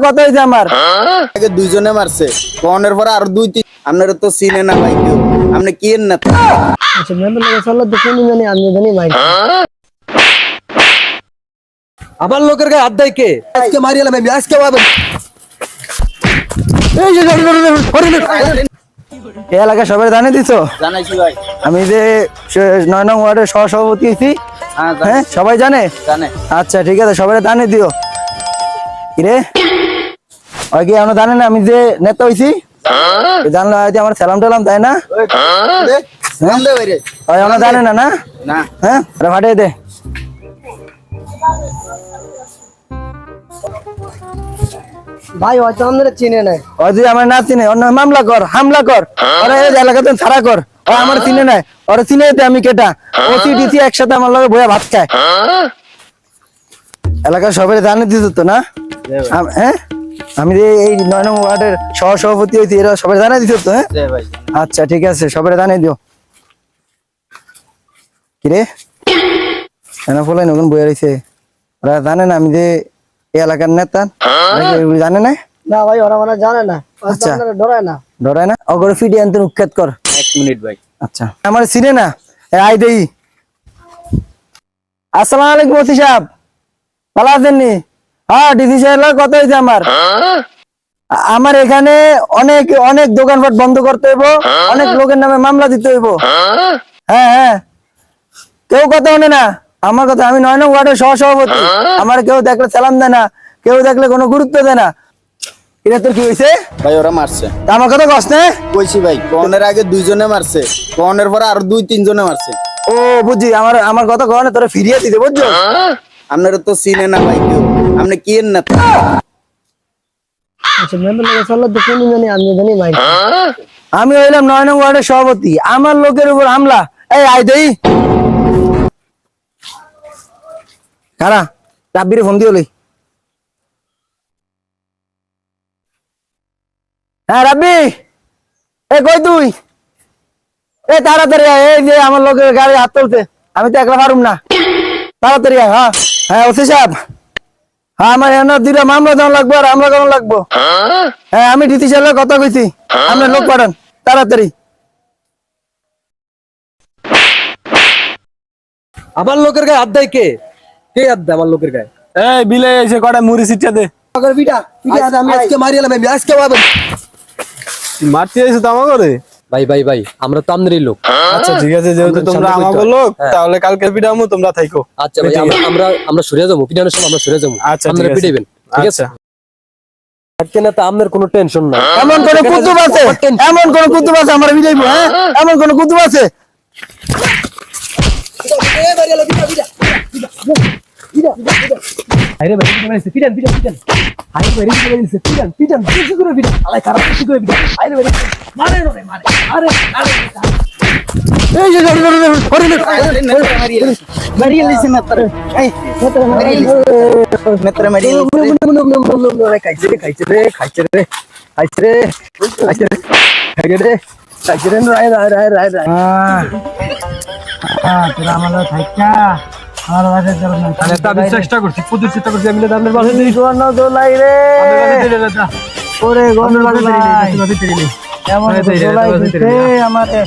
কত হয়েছে আমার আগে দুইজনে মারছে কোনের পরে আর দুই তিন আপনারা তো চিনে না ভাই কেউ আপনি কি না আচ্ছা মেম্বার লাগে চলো তো কোন জানি আমি জানি ভাই আমার লোকের গায়ে হাত দেয় কে আজকে মারিলাম আমি আজকে এই এলাকা সবাই জানিয়ে দিছো জানাইছি ভাই আমি যে 9 নং ওয়ার্ডের সহসভাপতি আছি হ্যাঁ সবাই জানে জানে আচ্ছা ঠিক আছে সবাই জানিয়ে দিও কিরে ওই কি আমরা জানেন আমি যে নেতা হইছি জানলো হয়তো আমার সালাম টালাম তাই না নাম দে ভাই রে ওই আমরা জানে না না না হ্যাঁ আরে ফাটিয়ে দে ভাই হয়তো আমাদের চিনে নাই ওই যে আমার না চিনে অন্য মামলা কর হামলা কর ওরা এই এলাকাতে ছাড়া কর ও আমার চিনে নাই ওরা চিনে দে আমি কেটা ওসি ডিসি একসাথে আমার লগে বইয়া ভাত খায় এলাকা সবাই জানিয়ে দিত তো না হ্যাঁ আমি যে এই 9 নং ওয়ার্ডের সহসভাপতি হইছি এরা সবাই জানিয়ে দিত তো হ্যাঁ জয় ভাই আচ্ছা ঠিক আছে সবাই জানিয়ে দিও কিরে কেন বলাই নতুন বইয়া রয়েছে ওরা জানে না আমি যে এই এলাকার নেতা জানে না না ভাই ওরা মানে জানে না আচ্ছা। আপনারা ডরায় না ডরায় না অগর ফিডি আনতে উৎখাত কর 1 মিনিট ভাই আচ্ছা আমার চিনে না আই দেই আসসালামু আলাইকুম ওসি সাহেব ভালো আছেন নি হ্যাঁ ডিসি সাহেব কত হয়েছে আমার আমার এখানে অনেক অনেক দোকানপাট বন্ধ করতে হইব অনেক লোকের নামে মামলা দিতে হইব হ্যাঁ হ্যাঁ কেউ কথা শুনে না আমার কথা আমি 9 নং ওয়ার্ডের সহসভাপতি আমার কেউ দেখলে সালাম দেয় না কেউ দেখলে কোনো গুরুত্ব দেয় না এটা তোর কি হয়েছে ভাই ওরা মারছে আমার কথা কষ্ট নেই কইছি ভাই কোনের আগে দুইজনে মারছে কোনের পরে আর দুই তিনজনে মারছে ও বুঝছি আমার আমার কথা কখনো তোরা ফিরিয়ে দিতে বুঝছো আপনারা তো চিনে না ভাই কেউ আপনি কি না আচ্ছা মেম্বার লাগে চলো তো কোন জানি আমি জানি ভাই আমি হইলাম 9 নং ওয়ার্ডের সভাপতি আমার লোকের উপর হামলা এই আই দেই কারা রাব্বিরে ফোন দিও লই হ্যাঁ রাব্বি এ কই তুই এ তাড়াতাড়ি আয় এই যে আমার লোকের গাড়ি হাত তুলতে আমি তো একলা পারুম না তাড়াতাড়ি আয় হ্যাঁ হ্যাঁ ওসি সাহেব হ্যাঁ আমার এনে দুইটা মামলা দেওয়া লাগবো আর হামলা করানো লাগবো হ্যাঁ আমি ডিসি সাহেবের কথা কইছি আপনার লোক পাঠান তাড়াতাড়ি আমার লোকের গায়ে হাত দেয় কে কে হাত দেয় আমার লোকের গায়ে এই বিলে এসে কটা মুড়ি সিটটা দে আগের বিটা আমি আজকে মারিলাম আমি আজকে মারতে এসে তো আমাকে ভাই ভাই ভাই আমরা তো আমনেরই লোক আচ্ছা ঠিক আছে যেহেতু তোমরা আমাকে লোক তাহলে কালকে পিটামু তোমরা থাইকো আচ্ছা ভাই আমরা আমরা সরে যাবো পিটানোর সময় আমরা সরে যাবো আচ্ছা, আপনারা ঠিক আছে। পিটাইবেন ঠিক আছে আচ্ছা আজকে না তো আপনার কোনো টেনশন নাই এমন কোন কুতুব আছে এমন কোন কুতুব আছে আমার বিদাইবো হ্যাঁ এমন কোন কুতুব আছে আরে ভাই পিটান পিটান পিটান আরে ভাই পিটান পিটান কিছু করে পিটান আলাই খারাপ কিছু করে পিটান আরে ভাই মারে রে মারে আরে আরে এই যে মারিয়ে লিছে না তোর এই মারিয়ে লিছে মেত্র মারিয়ে খাইছে রে খাইছে রে খাইছে রে খাইছে রে খাইছে রে খাইছে রে খাইছে রে রাই রাই রাই রাই রাই তোরা আমার থাইকা আমার বাসে চল না আমি চেষ্টা করছি প্রচুর চেষ্টা করছি আমি আপনার বাসা দিই সোনা দোলাই রে ওরে গন্ডল দোলাই এমন দোলাই দিতে আমারে